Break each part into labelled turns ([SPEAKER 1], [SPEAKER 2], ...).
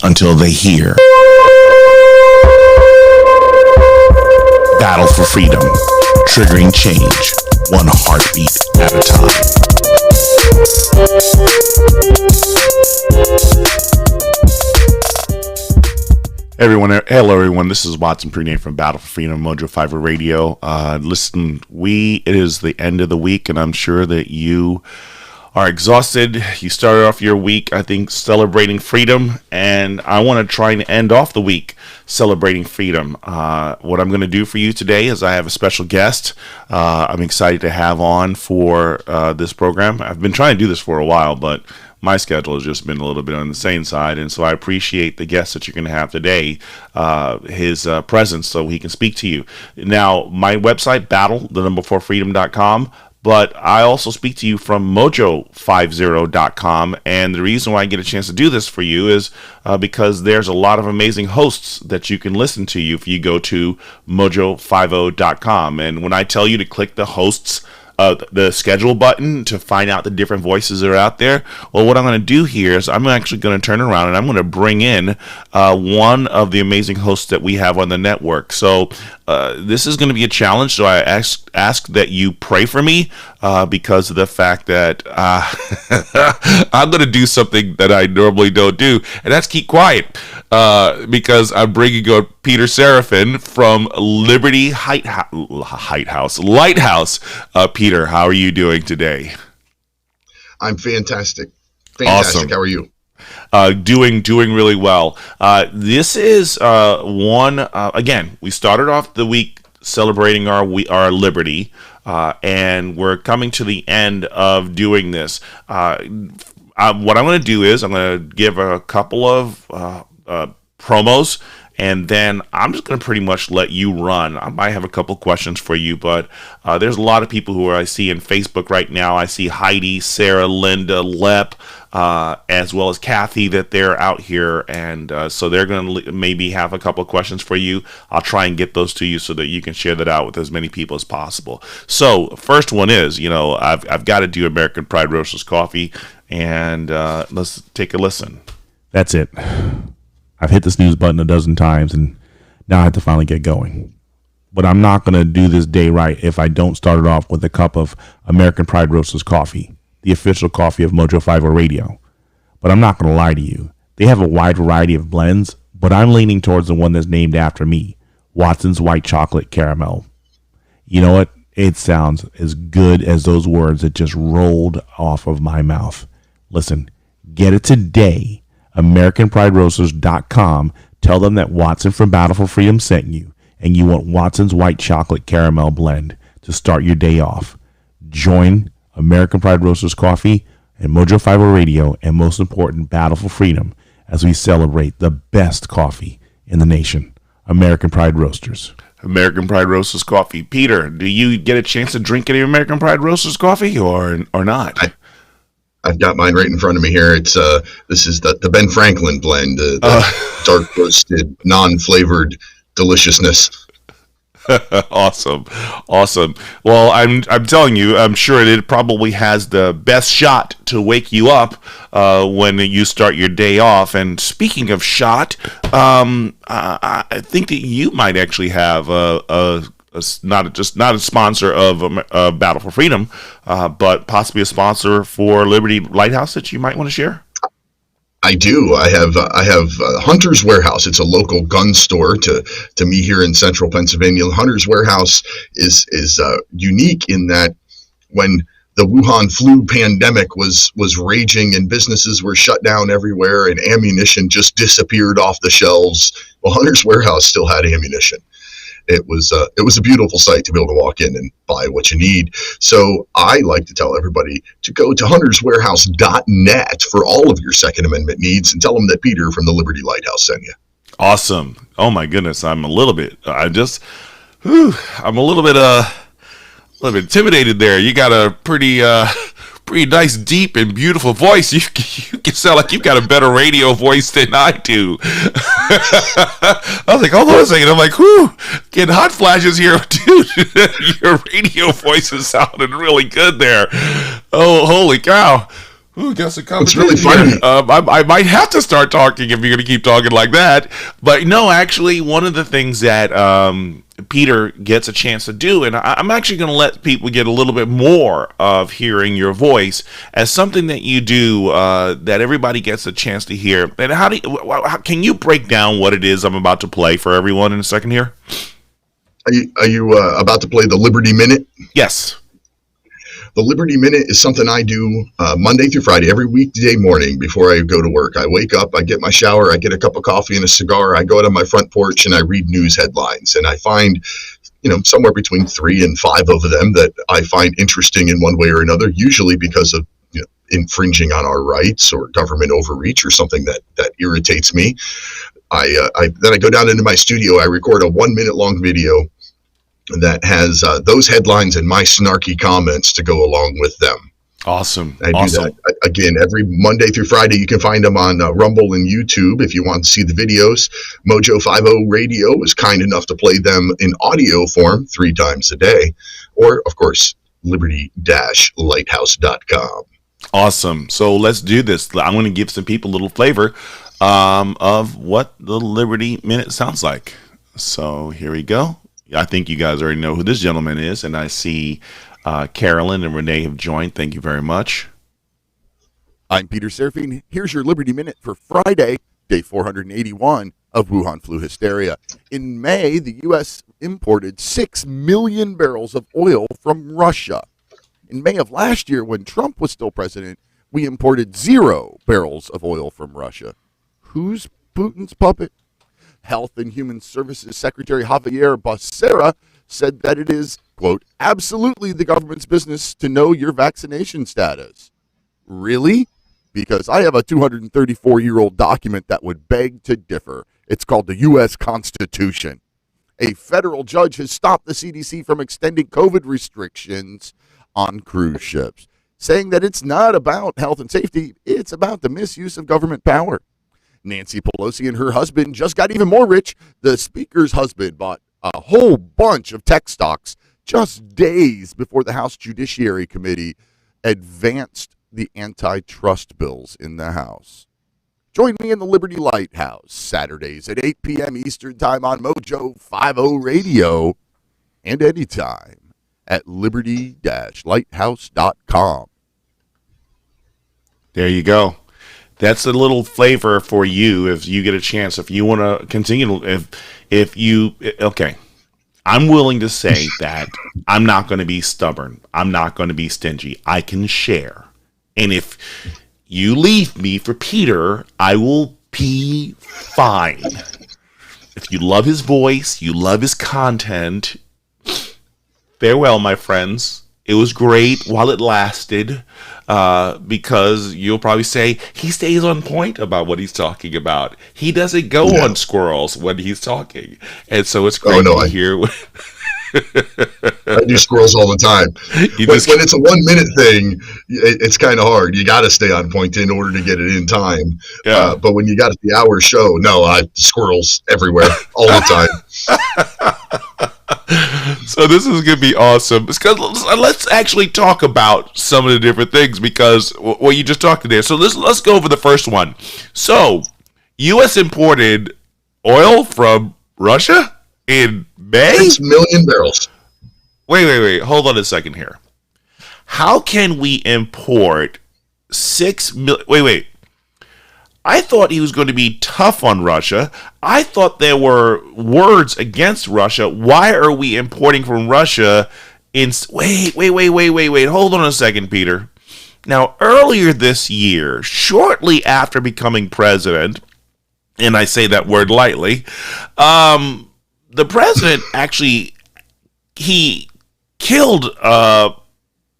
[SPEAKER 1] until they hear Battle for Freedom, triggering change, one heartbeat at a time. Hello everyone. This is Watson Prenate from Battle for Freedom, Mojo 5 Radio. Listen, it is the end of the week, and I'm sure that you are exhausted. You started off your week, I think, celebrating freedom, and I want to try and end off the week celebrating freedom. What I'm going to do for you today is I have a special guest I'm excited to have on for this program. I've been trying to do this for a while, but my schedule has just been a little bit on the same side, and so I appreciate the guest that you're going to have today, his presence, so he can speak to you. Now, my website, battle4freedom.com, but I also speak to you from mojo50.com, and the reason why I get a chance to do this for you is because there's a lot of amazing hosts that you can listen to if you go to mojo50.com, and when I tell you to click the hosts, the schedule button to find out the different voices that are out there. Well, what I'm going to do here is I'm actually going to turn around and I'm going to bring in one of the amazing hosts that we have on the network. So this is going to be a challenge. So I ask that you pray for me because of the fact that I'm going to do something that I normally don't do, and that's keep quiet because I'm bringing on Peter Serefine from Lighthouse. Peter, how are you doing today?
[SPEAKER 2] I'm fantastic.
[SPEAKER 1] Awesome.
[SPEAKER 2] How are you?
[SPEAKER 1] Doing really well. This is again, we started off the week celebrating our liberty, and we're coming to the end of doing this. What I'm going to do is I'm going to give a couple of promos, and then I'm just going to pretty much let you run. I might have a couple questions for you, but there's a lot of people who I see in Facebook right now. I see Heidi, Sarah, Linda, Lep, as well as Kathy, that they're out here, and so they're going to maybe have a couple of questions for you. I'll try and get those to you so that you can share that out with as many people as possible. So first one is, I've got to do American Pride Roasters Coffee, and let's take a listen. That's it. I've hit the snooze button a dozen times, and now I have to finally get going. But I'm not going to do this day right if I don't start it off with a cup of American Pride Roasters coffee, the official coffee of Mojo 50 Radio. But I'm not going to lie to you. They have a wide variety of blends, but I'm leaning towards the one that's named after me, Watson's White Chocolate Caramel. You know what? It sounds as good as those words that just rolled off of my mouth. Listen, get it today. AmericanPrideRoasters.com. Tell them that Watson from Battle for Freedom sent you, and you want Watson's White Chocolate Caramel Blend to start your day off. Join American Pride Roasters Coffee and Mojo 50 Radio, and most important, Battle for Freedom, as we celebrate the best coffee in the nation. American Pride Roasters. American Pride Roasters Coffee. Peter, do you get a chance to drink any American Pride Roasters Coffee or not?
[SPEAKER 2] I've got mine right in front of me here. It's this is the Ben Franklin blend, the dark roasted, non-flavored deliciousness.
[SPEAKER 1] Awesome. Well, I'm telling you, I'm sure it probably has the best shot to wake you up when you start your day off. And speaking of shot, I think that you might actually have not a sponsor of Battle for Freedom, but possibly a sponsor for Liberty Lighthouse that you might want to share.
[SPEAKER 2] I do. I have Hunter's Warehouse. It's a local gun store to me here in central Pennsylvania. Hunter's Warehouse is unique in that when the Wuhan flu pandemic was raging and businesses were shut down everywhere and ammunition just disappeared off the shelves, well, Hunter's Warehouse still had ammunition. It was a beautiful sight to be able to walk in and buy what you need. So I like to tell everybody to go to hunterswarehouse.net for all of your Second Amendment needs, and tell them that Peter from the Liberty Lighthouse sent you.
[SPEAKER 1] Awesome. Oh my goodness. I'm a little bit intimidated there. You got a pretty nice, deep, and beautiful voice. You can sound like you've got a better radio voice than I do. I was like, hold on a second. I'm like, whew, getting hot flashes here, dude. Your radio voice is sounding really good there. Oh, holy cow. Ooh, guess a
[SPEAKER 2] What's
[SPEAKER 1] competition
[SPEAKER 2] really funny,
[SPEAKER 1] here. I might have to start talking if you're going to keep talking like that. But no, actually, one of the things that Peter gets a chance to do, and I'm actually going to let people get a little bit more of hearing your voice as something that you do that everybody gets a chance to hear. And can you break down what it is I'm about to play for everyone in a second here?
[SPEAKER 2] are you about to play the Liberty Minute?
[SPEAKER 1] Yes.
[SPEAKER 2] The Liberty Minute is something I do Monday through Friday, every weekday morning before I go to work. I wake up, I get my shower, I get a cup of coffee and a cigar, I go out on my front porch and I read news headlines. And I find, somewhere between 3 and 5 of them that I find interesting in one way or another, usually because of infringing on our rights or government overreach or something that irritates me. Then I go down into my studio, I record a 1-minute long video that has those headlines and my snarky comments to go along with them.
[SPEAKER 1] Awesome.
[SPEAKER 2] I do that again every Monday through Friday. You can find them on Rumble and YouTube if you want to see the videos. Mojo 50 Radio is kind enough to play them in audio form 3 times a day, or of course liberty-lighthouse.com.
[SPEAKER 1] Awesome. So let's do this. I'm going to give some people a little flavor of what the Liberty Minute sounds like. So here we go. I think you guys already know who this gentleman is, and I see Carolyn and Renee have joined. Thank you very much.
[SPEAKER 3] I'm Peter Serefine. Here's your Liberty Minute for Friday, day 481 of Wuhan flu hysteria. In May, the U.S. imported 6 million barrels of oil from Russia. In May of last year, when Trump was still president, we imported 0 barrels of oil from Russia. Who's Putin's puppet? Health and Human Services Secretary Javier Becerra said that it is, quote, absolutely the government's business to know your vaccination status. Really? Because I have a 234-year-old document that would beg to differ. It's called the U.S. Constitution. A federal judge has stopped the CDC from extending COVID restrictions on cruise ships, saying that it's not about health and safety, it's about the misuse of government power. Nancy Pelosi and her husband just got even more rich. The speaker's husband bought a whole bunch of tech stocks just days before the House Judiciary Committee advanced the antitrust bills in the House. Join me in the Liberty Lighthouse, Saturdays at 8 p.m. Eastern Time on Mojo 50 Radio, and anytime at liberty-lighthouse.com.
[SPEAKER 1] There you go. That's a little flavor for you if you get a chance. If you want to continue, okay. I'm willing to say that I'm not going to be stubborn. I'm not going to be stingy. I can share. And if you leave me for Peter, I will be fine. If you love his voice, you love his content, farewell, my friends. It was great while it lasted, because you'll probably say he stays on point about what he's talking about. He doesn't go on squirrels when he's talking, and so it's great to hear.
[SPEAKER 2] I do squirrels all the time. When it's a 1-minute thing, it's kind of hard. You got to stay on point in order to get it in time.
[SPEAKER 1] Yeah.
[SPEAKER 2] But when you got the hour show, no, squirrels everywhere all the time.
[SPEAKER 1] So this is going to be awesome. Because let's actually talk about some of the different things, because what you just talked there. So let's go over the first one. So U.S. imported oil from Russia in May?
[SPEAKER 2] 6 million barrels.
[SPEAKER 1] Wait. Hold on a second here. How can we import 6 million? Wait. I thought he was going to be tough on Russia. I thought there were words against Russia. Why are we importing from Russia? Wait. Hold on a second, Peter. Now, earlier this year, shortly after becoming president, and I say that word lightly, the president actually, he killed an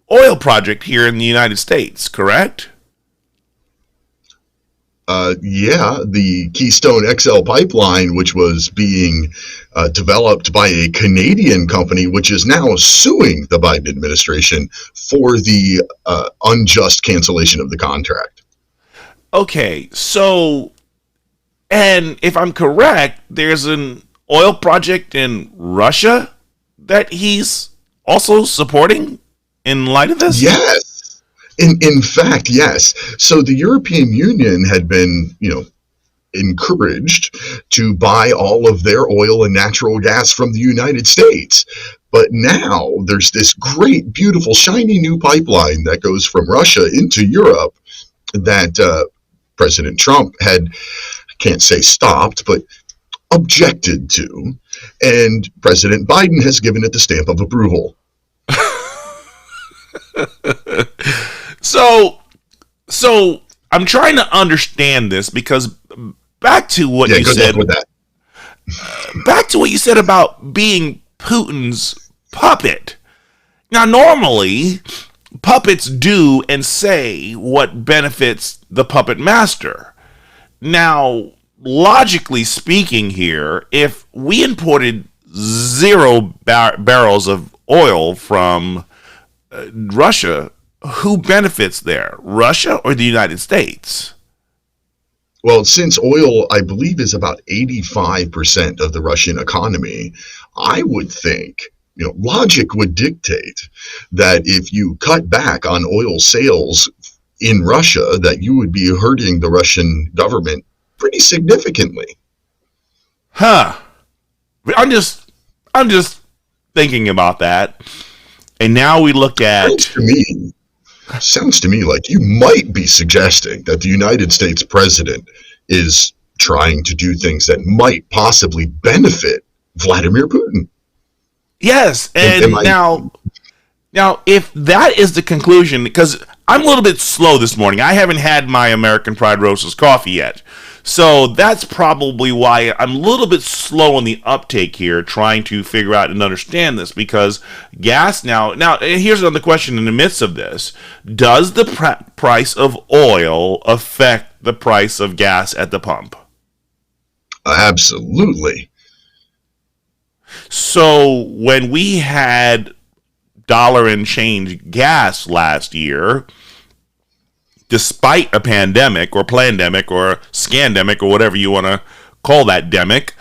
[SPEAKER 1] oil project here in the United States, correct?
[SPEAKER 2] The Keystone XL pipeline, which was being developed by a Canadian company, which is now suing the Biden administration for the unjust cancellation of the contract.
[SPEAKER 1] Okay, so, and if I'm correct, there's an oil project in Russia that he's also supporting in light of this?
[SPEAKER 2] Yes. In fact, yes. So the European Union had been, encouraged to buy all of their oil and natural gas from the United States. But now there's this great, beautiful, shiny new pipeline that goes from Russia into Europe that President Trump had, I can't say stopped, but objected to. And President Biden has given it the stamp of approval.
[SPEAKER 1] So I'm trying to understand this because back to what you said.
[SPEAKER 2] Luck with that.
[SPEAKER 1] Back to what you said about being Putin's puppet. Now, normally, puppets do and say what benefits the puppet master. Now, logically speaking here, if we imported 0 barrels of oil from Russia, who benefits there? Russia or the United States?
[SPEAKER 2] Well, since oil, I believe, is about 85% of the Russian economy, I would think, logic would dictate that if you cut back on oil sales in Russia, that you would be hurting the Russian government pretty significantly.
[SPEAKER 1] I'm just thinking about that. And now we look at...
[SPEAKER 2] Sounds to me like you might be suggesting that the United States president is trying to do things that might possibly benefit Vladimir Putin.
[SPEAKER 1] Yes, and now if that is the conclusion, because I'm a little bit slow this morning. I haven't had my American Pride Roasters coffee yet. So that's probably why I'm a little bit slow on the uptake here, trying to figure out and understand this, because gas now, here's another question in the midst of this. Does the price of oil affect the price of gas at the pump?
[SPEAKER 2] Absolutely.
[SPEAKER 1] So when we had dollar and change gas last year, despite a pandemic or plandemic or scandemic or whatever you want to call that demic,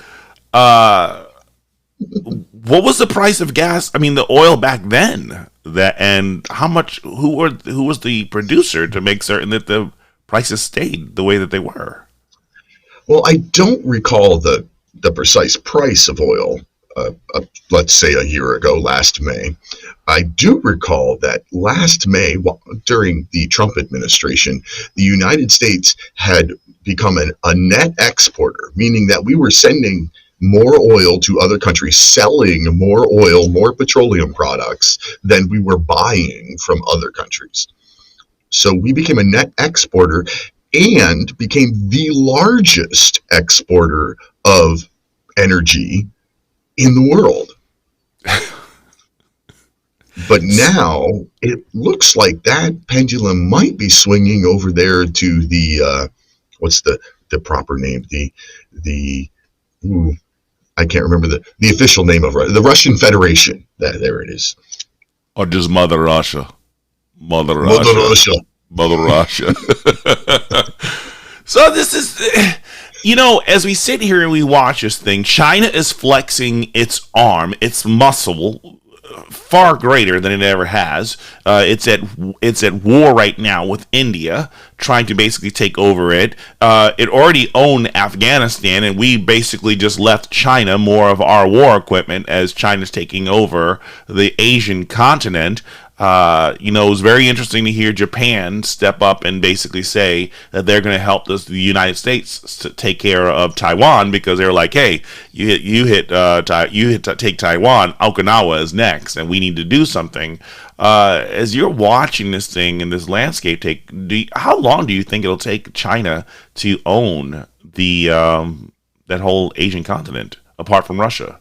[SPEAKER 1] what was the price of gas? I mean, the oil back then, and how much? Who was the producer to make certain that the prices stayed the way that they were?
[SPEAKER 2] Well, I don't recall the precise price of oil. Let's say a year ago, last May. I do recall that last May, during the Trump administration, the United States had become a net exporter, meaning that we were sending more oil to other countries, selling more oil, more petroleum products than we were buying from other countries. So we became a net exporter and became the largest exporter of energy in the world. But now it looks like that pendulum might be swinging over there to the what's the proper name? I can't remember the official name of the Russian Federation. There it is.
[SPEAKER 1] Or just Mother Russia. Mother
[SPEAKER 2] Russia.
[SPEAKER 1] So this is, as we sit here and we watch this thing, China is flexing its arm, its muscle, far greater than it ever has. It's at war right now with India, trying to basically take over it. It already owned Afghanistan, and we basically just left China more of our war equipment as China's taking over the Asian continent. It was very interesting to hear Japan step up and basically say that they're going to help the United States to take care of Taiwan, because they're like, hey, take Taiwan, Okinawa is next, and we need to do something. As you're watching this thing and this landscape how long do you think it'll take China to own the that whole Asian continent apart from Russia?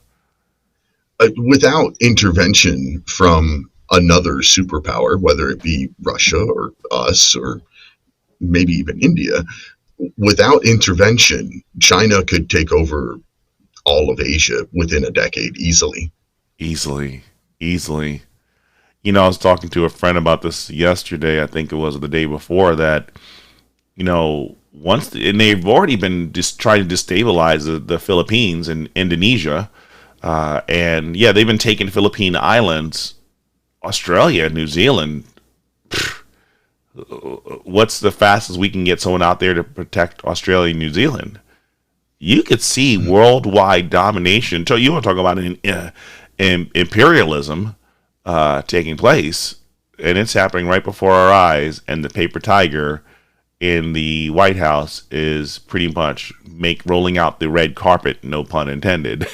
[SPEAKER 2] Without intervention from another superpower, whether it be Russia or us or maybe even India, without intervention, China could take over all of Asia within a decade easily.
[SPEAKER 1] Easily. I was talking to a friend about this yesterday, I think it was the day before, that, and they've already been just trying to destabilize the Philippines and Indonesia. And yeah, they've been taking Philippine islands, Australia, New Zealand. what's the fastest we can get someone out there to protect Australia and New Zealand? You could see worldwide domination. So you want to talk about imperialism taking place, and it's happening right before our eyes. And the paper tiger in the White House is pretty much rolling out the red carpet, no pun intended,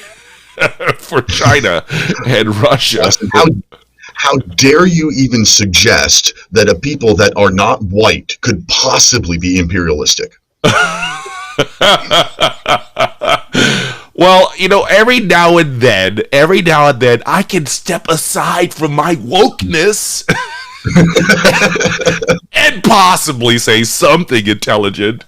[SPEAKER 1] for China and Russia.
[SPEAKER 2] How dare you even suggest that a people that are not white could possibly be imperialistic?
[SPEAKER 1] Well, every now and then, I can step aside from my wokeness and possibly say something intelligent.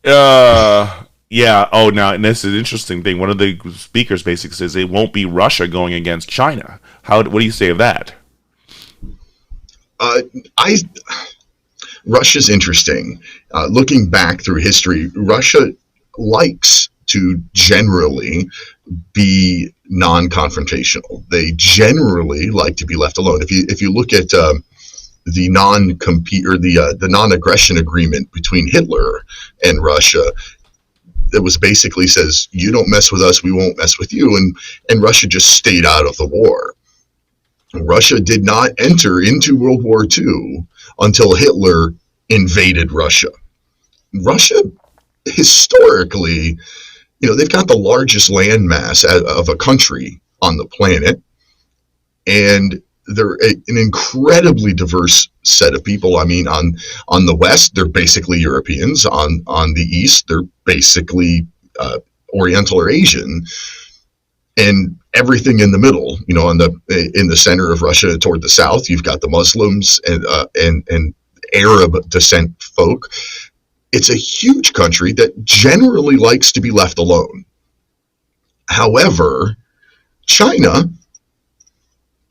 [SPEAKER 1] Yeah. Oh, now, and this is an interesting thing. One of the speakers basically says it won't be Russia going against China. What do you say of that?
[SPEAKER 2] Russia's interesting. Looking back through history, Russia likes to generally be non-confrontational. They generally like to be left alone. If you look at the non-compete or the non-aggression agreement between Hitler and Russia, that was basically says, you don't mess with us, we won't mess with you, and Russia just stayed out of the war. Russia did not enter into World War II until Hitler invaded Russia. Russia, historically, they've got the largest landmass of a country on the planet, and they're an incredibly diverse set of people. I mean, on the west, they're basically Europeans. On the east, they're basically Oriental or Asian, and everything in the middle. In the center of Russia, toward the south, you've got the Muslims and Arab descent folk. It's a huge country that generally likes to be left alone. However, China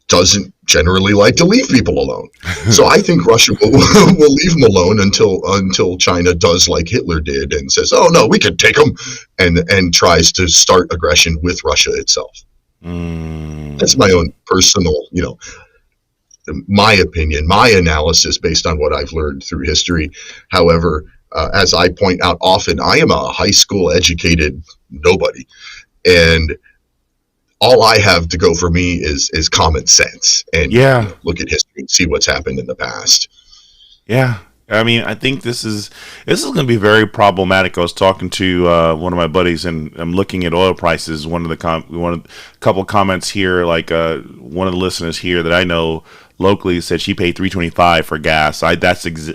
[SPEAKER 2] doesn't generally like to leave people alone. So I think Russia will leave them alone until China does like Hitler did and says, oh no, we can take them, and tries to start aggression with Russia itself. That's my own personal, my opinion, my analysis based on what I've learned through history. However, as I point out often, I am a high school educated nobody, and all I have to go for me is common sense and look at history and see what's happened in the past.
[SPEAKER 1] Yeah. I mean, I think this is going to be very problematic. I was talking to one of my buddies, and I'm looking at oil prices. One of a couple of comments here, like one of the listeners here that I know locally said she paid $3.25 for gas. Did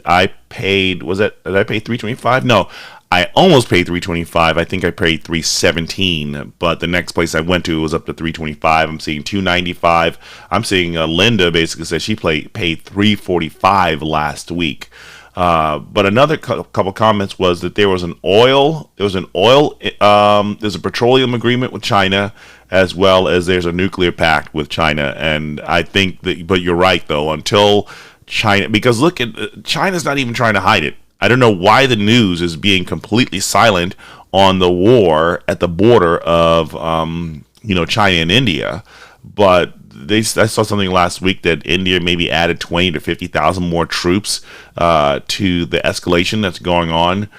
[SPEAKER 1] I pay $3.25? No, I almost paid $3.25. I think I paid $3.17, but the next place I went to was up to $3.25. I'm seeing $2.95. I'm seeing Linda basically said she paid $3.45 last week. But another couple comments was that there's a petroleum agreement with China, as well as there's a nuclear pact with China. And I think that, but you're right though, until China, because look at, China's not even trying to hide it. I don't know why the news is being completely silent on the war at the border of, China and India. But I saw something last week that India maybe added 20 to 50,000 more troops to the escalation that's going on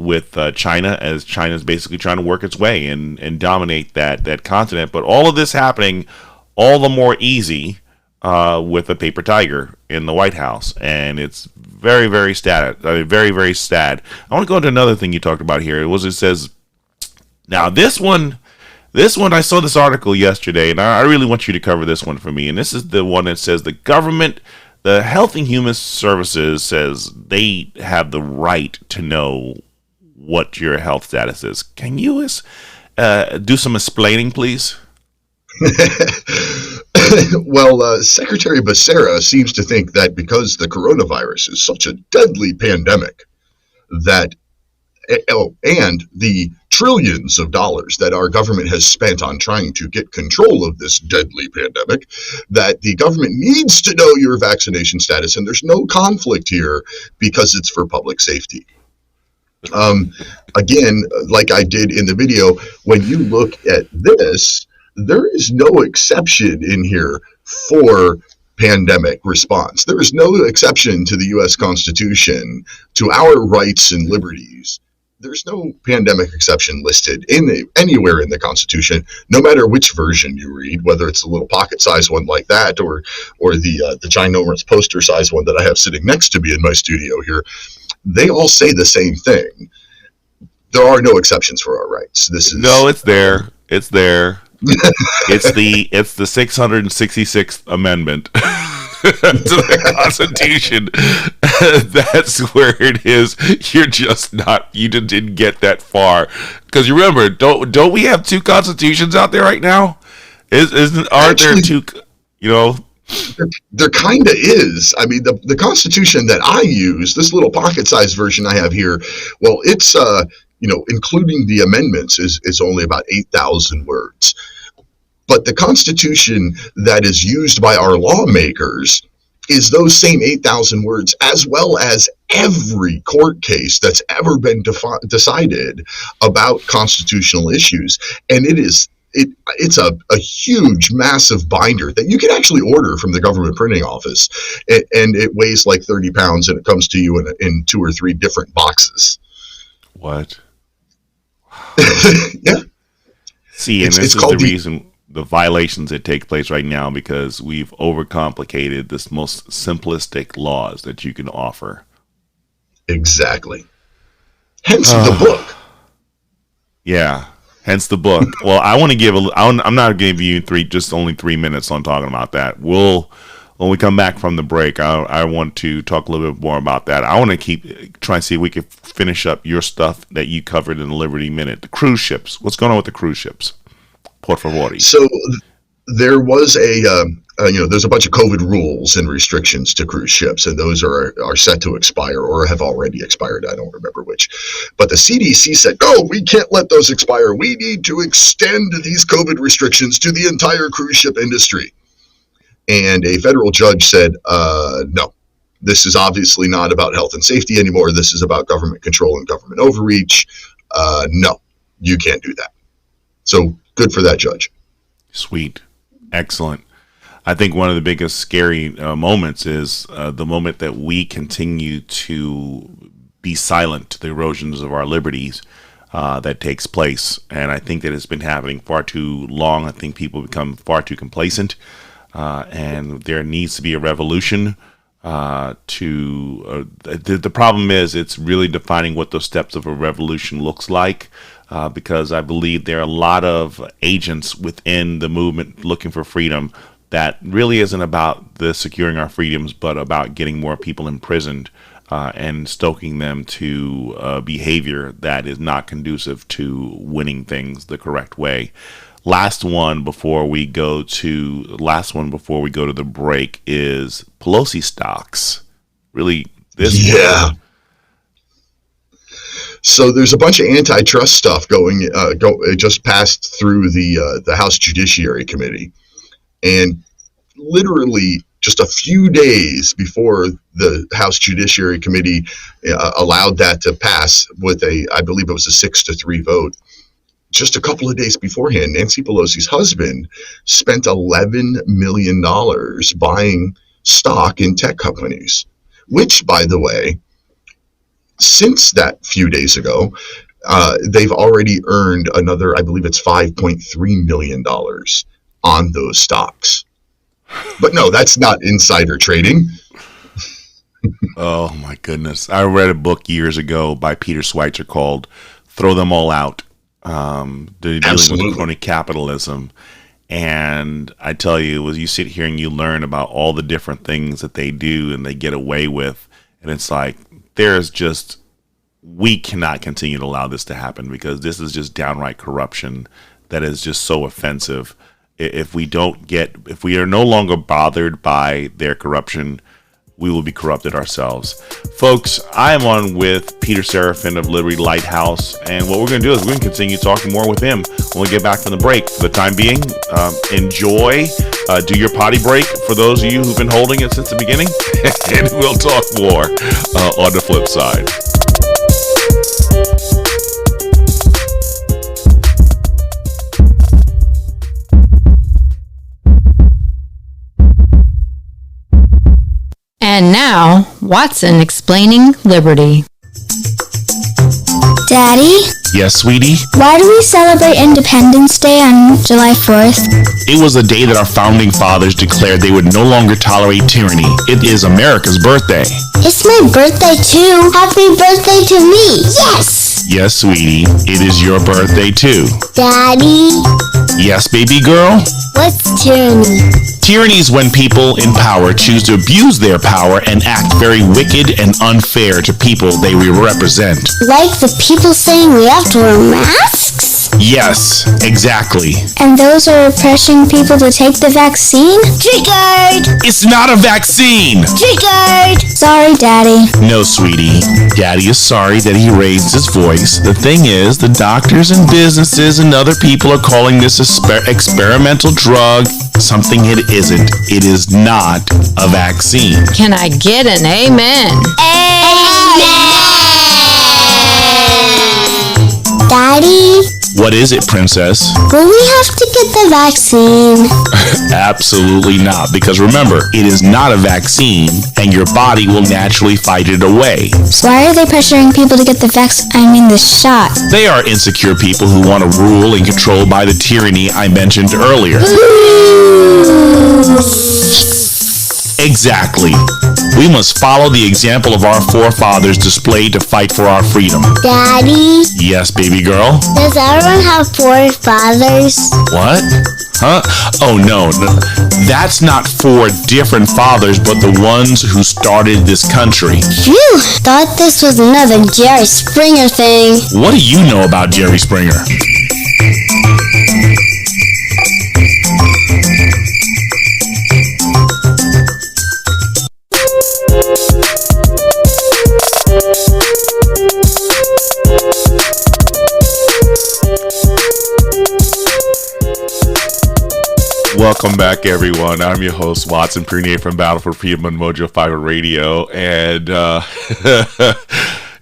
[SPEAKER 1] with China, as China's basically trying to work its way and dominate that continent. But all of this happening all the more easy with a paper tiger in the White House, and it's very, very sad. Very, very sad. I want to go into another thing you talked about here. It says, now this one, I saw this article yesterday, and I really want you to cover this one for me. And this is the one that says the government, the Health and Human Services says they have the right to know what your health status is. Can you do some explaining, please?
[SPEAKER 2] Well, Secretary Becerra seems to think that because the coronavirus is such a deadly pandemic, that and the trillions of dollars that our government has spent on trying to get control of this deadly pandemic, that the government needs to know your vaccination status, and there's no conflict here because it's for public safety. Again, like I did in the video, when you look at this, there is no exception in here for pandemic response. There is no exception to the U.S. Constitution to our rights and liberties. There's no pandemic exception listed anywhere in the Constitution, no matter which version you read, whether it's a little pocket-sized one like that or the ginormous poster-sized one that I have sitting next to me in my studio here. They all say the same thing. There are no exceptions for our rights.
[SPEAKER 1] No, it's there. It's there. It's the 666th Amendment to the Constitution. That's where it is. You're just not. You didn't get that far. Because you remember, don't we have two constitutions out there right now? Aren't there two? You know.
[SPEAKER 2] There kind of is. I mean, the Constitution that I use, this little pocket-sized version I have here, well, it's including the amendments, is only about 8,000 words. But the Constitution that is used by our lawmakers is those same 8,000 words, as well as every court case that's ever been decided about constitutional issues. And it's a huge, massive binder that you can actually order from the government printing office. And it weighs like 30 pounds, and it comes to you in 2 or 3 different boxes.
[SPEAKER 1] What?
[SPEAKER 2] Yeah.
[SPEAKER 1] See, and this is the reason the violations that take place right now, because we've overcomplicated this most simplistic laws that you can offer.
[SPEAKER 2] Exactly. Hence the book.
[SPEAKER 1] Yeah. Hence the book. Well, I want to give I'm not going to give you only 3 minutes on talking about that. When we come back from the break, I want to talk a little bit more about that. I want to try and see if we can finish up your stuff that you covered in the Liberty Minute. The cruise ships. What's going on with the cruise ships? Por favor.
[SPEAKER 2] So there was there's a bunch of COVID rules and restrictions to cruise ships, and those are set to expire or have already expired. I don't remember which. But the CDC said, no, we can't let those expire. We need to extend these COVID restrictions to the entire cruise ship industry. And a federal judge said, no, this is obviously not about health and safety anymore. This is about government control and government overreach. No, you can't do that. So good for that judge.
[SPEAKER 1] Sweet. Excellent. I think one of the biggest scary moments is the moment that we continue to be silent to the erosions of our liberties that takes place. And I think that it's been happening far too long. I think people become far too complacent. And there needs to be a revolution. The problem is it's really defining what those steps of a revolution looks like, because I believe there are a lot of agents within the movement looking for freedom that really isn't about the securing our freedoms, but about getting more people imprisoned and stoking them to behavior that is not conducive to winning things the correct way. Last one before we go to the break is Pelosi stocks. Really, one.
[SPEAKER 2] So there's a bunch of antitrust stuff it just passed through the House Judiciary Committee, and literally just a few days before the House Judiciary Committee allowed that to pass with I believe it was a 6-3 vote. Just a couple of days beforehand, Nancy Pelosi's husband spent $11 million buying stock in tech companies, which, by the way, since that few days ago, they've already earned another, I believe it's $5.3 million on those stocks. But no, that's not insider trading.
[SPEAKER 1] Oh, my goodness. I read a book years ago by Peter Schweitzer called Throw Them All Out. Dealing with crony capitalism. And I tell you, as you sit here and you learn about all the different things that they do and they get away with, and it's like, we cannot continue to allow this to happen, because this is just downright corruption that is just so offensive. If we are no longer bothered by their corruption, we will be corrupted ourselves. Folks, I am on with Peter Serefine of Liberty Lighthouse, and what we're going to do is we're going to continue talking more with him when we get back from the break. For the time being, enjoy, do your potty break for those of you who've been holding it since the beginning, and we'll talk more on the flip side.
[SPEAKER 4] Watson explaining liberty.
[SPEAKER 5] Daddy,
[SPEAKER 1] Yes, sweetie?
[SPEAKER 5] why do we celebrate Independence Day on July 4th?
[SPEAKER 1] It was the day that our founding fathers declared they would no longer tolerate tyranny. It is America's birthday.
[SPEAKER 5] It's my birthday too. Happy birthday to me. Yes!
[SPEAKER 1] Yes, sweetie, it is your birthday too.
[SPEAKER 5] Daddy,
[SPEAKER 1] Yes, baby girl?
[SPEAKER 5] what's tyranny?
[SPEAKER 1] Tyranny is when people in power choose to abuse their power and act very wicked and unfair to people they represent.
[SPEAKER 5] Like the people saying we have to wear masks?
[SPEAKER 1] Yes, exactly.
[SPEAKER 5] And those are pressuring people to take the vaccine? Triggered!
[SPEAKER 1] It's not a vaccine!
[SPEAKER 5] Triggered! Sorry, Daddy.
[SPEAKER 1] No, sweetie. Daddy is sorry that he raised his voice. The thing is, the doctors and businesses and other people are calling this experimental drug something it isn't. It is not a vaccine.
[SPEAKER 4] Can I get an amen?
[SPEAKER 5] Daddy,
[SPEAKER 1] What is it, princess?
[SPEAKER 5] will we have to get the vaccine?
[SPEAKER 1] Absolutely not, because remember, it is not a vaccine, and your body will naturally fight it away.
[SPEAKER 5] So why are they pressuring people to get the shot?
[SPEAKER 1] They are insecure people who want to rule and control by the tyranny I mentioned earlier. Exactly. We must follow the example of our forefathers displayed to fight for our freedom.
[SPEAKER 5] Daddy,
[SPEAKER 1] Yes, baby girl?
[SPEAKER 5] does everyone have four fathers?
[SPEAKER 1] What? Huh? Oh, no. That's not four different fathers, but the ones who started this country.
[SPEAKER 5] Phew, thought this was another Jerry Springer thing.
[SPEAKER 1] What do you know about Jerry Springer? Welcome back, everyone. I'm your host, Watson Prunier from Battle for Freedom on Mojo 5 Radio, and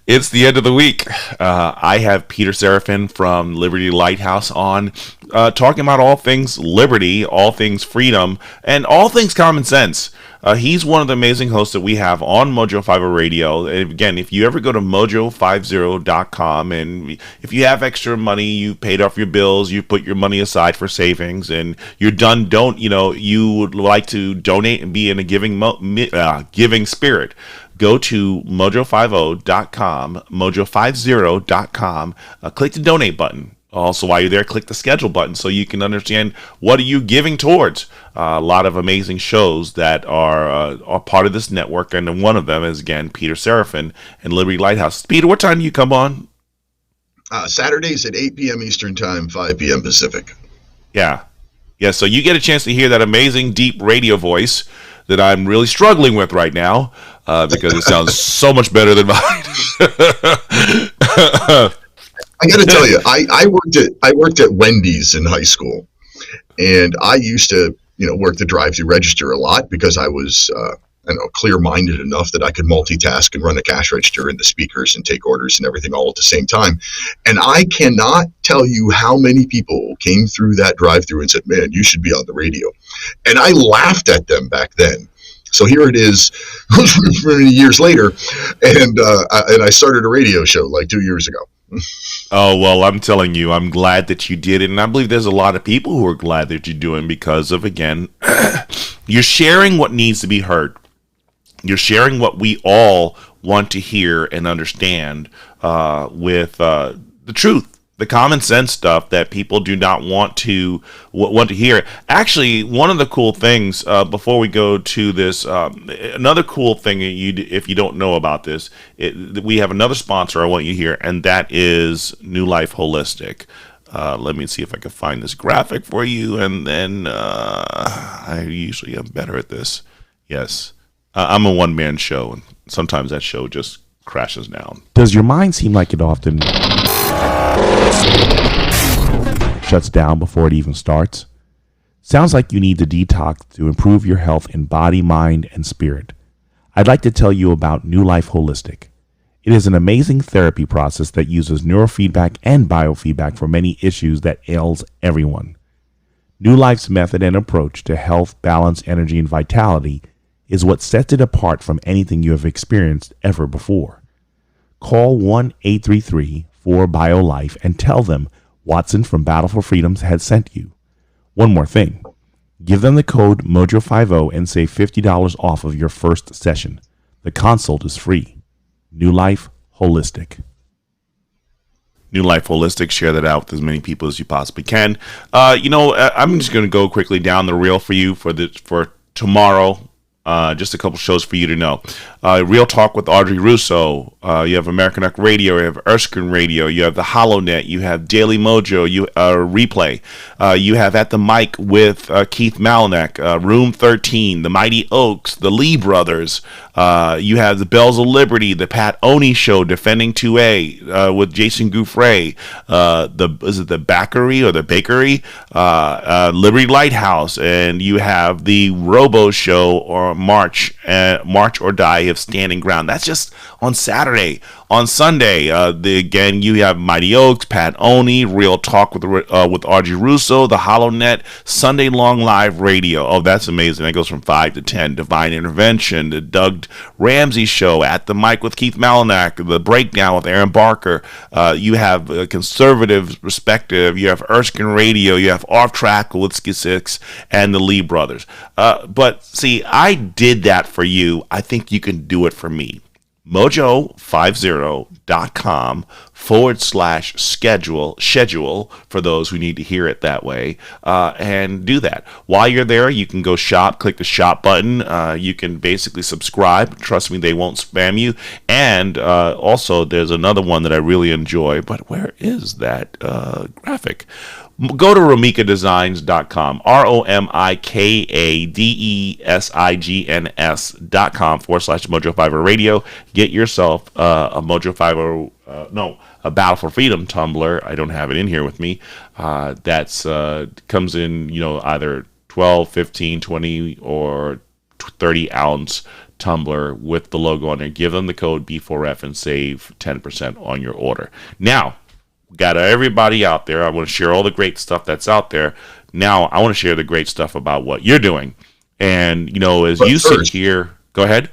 [SPEAKER 1] it's the end of the week. I have Peter Serefine from Liberty Lighthouse on, talking about all things liberty, all things freedom, and all things common sense. He's one of the amazing hosts that we have on Mojo 50 Radio. And again, if you ever go to mojo50.com, and if you have extra money, you paid off your bills, you put your money aside for savings, and you're done, you would like to donate and be in a giving spirit, go to mojo50.com, mojo50.com, click the donate button. Also, while you're there, click the schedule button so you can understand what are you giving towards. A lot of amazing shows that are part of this network, and one of them is, again, Peter Serefine and Liberty Lighthouse. Peter, what time do you come on?
[SPEAKER 2] Saturdays at 8 p.m. Eastern Time, 5 p.m. Pacific.
[SPEAKER 1] Yeah, so you get a chance to hear that amazing, deep radio voice that I'm really struggling with right now because it sounds so much better than mine.
[SPEAKER 2] I got to tell you, I worked at Wendy's in high school, and I used to work the drive-thru register a lot because I was clear-minded enough that I could multitask and run a cash register and the speakers and take orders and everything all at the same time. And I cannot tell you how many people came through that drive-thru and said, "Man, you should be on the radio," and I laughed at them back then. So here it is, many years later, and I started a radio show like 2 years ago.
[SPEAKER 1] Oh, well, I'm telling you, I'm glad that you did it. And I believe there's a lot of people who are glad that you're doing because of, again, you're sharing what needs to be heard. You're sharing what we all want to hear and understand with the truth. The common sense stuff that people do not want to hear. Actually, one of the cool things before we go to this, another cool thing if you don't know about this, we have another sponsor I want you to hear, and that is New Life Holistic. Let me see if I can find this graphic for you, and then I usually am better at this. Yes, I'm a one-man show, and sometimes that show just crashes down.
[SPEAKER 6] Does your mind seem like it often shuts down before it even starts? Sounds like you need to detox to improve your health in body, mind, and spirit. I'd like to tell you about New Life Holistic. It is an amazing therapy process that uses neurofeedback and biofeedback for many issues that ails everyone. New Life's method and approach to health, balance, energy, and vitality is what sets it apart from anything you have experienced ever before. Call 1-833-4-BIO-LIFE and tell them Watson from Battle for Freedom had sent you. One more thing. Give them the code MOJO50 and save $50 off of your first session. The consult is free. New Life Holistic.
[SPEAKER 1] New Life Holistic. Share that out with as many people as you possibly can. I'm just going to go quickly down the reel for you for tomorrow. Just a couple shows for you to know. Real Talk with Audrey Russo. You have American Rock Radio. You have Erskine Radio. You have the HoloNet. You have Daily Mojo. You Replay. You have At the Mic with Keith Malinak. Room 13. The Mighty Oaks. The Lee Brothers. You have the Bells of Liberty. The Pat Oney Show. Defending 2A with Jason Gouffre. Is it the Bakery or the Bakery? Liberty Lighthouse. And you have the Robo Show or March or Die of Standing Ground. That's just on Saturday. On Sunday, again, you have Mighty Oaks, Pat Oney, Real Talk with Audrey Russo, the HoloNet, Sunday Long Live Radio. Oh, that's amazing. That goes from 5 to 10. Divine Intervention, the Doug Ramsey Show, At the Mic with Keith Malinak, The Breakdown with Aaron Barker. You have Conservative Perspective. You have Erskine Radio. You have Off Track with Six and the Lee Brothers. But see, I did that for you. I think you can do it for me. Mojo50.com/schedule for those who need to hear it that way, and do that. While you're there, you can go shop, click the shop button. You can basically subscribe. Trust me, they won't spam you. And also, there's another one that I really enjoy, but where is that graphic? Go to romikadesigns.com, ROMIKADESIGNS.com /Mojo50 Radio. Get yourself a Mojo50, a Battle for Freedom tumbler. I don't have it in here with me. That's comes in, either 12, 15, 20, or 30 ounce tumbler with the logo on there. Give them the code B4F and save 10% on your order. Now, got everybody out there. I want to share all the great stuff that's out there. Now, I want to share the great stuff about what you're doing. And, sit here, go ahead.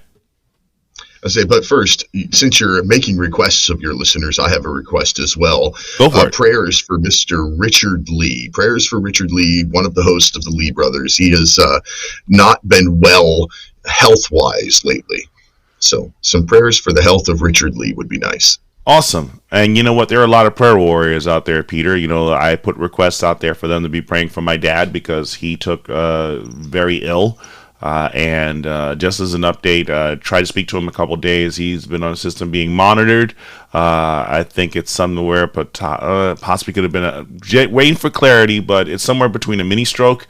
[SPEAKER 2] But first, since you're making requests of your listeners, I have a request as well.
[SPEAKER 1] Go for it.
[SPEAKER 2] Prayers for Mr. Richard Lee. Prayers for Richard Lee, one of the hosts of the Lee Brothers. He has not been well health-wise lately. So some prayers for the health of Richard Lee would be nice.
[SPEAKER 1] Awesome. And you know what? There are a lot of prayer warriors out there, Peter. I put requests out there for them to be praying for my dad because he took very ill. And just as an update, tried to speak to him a couple of days. He's been on a system being monitored. I think it's somewhere, but possibly could have been waiting for clarity, but it's somewhere between a mini stroke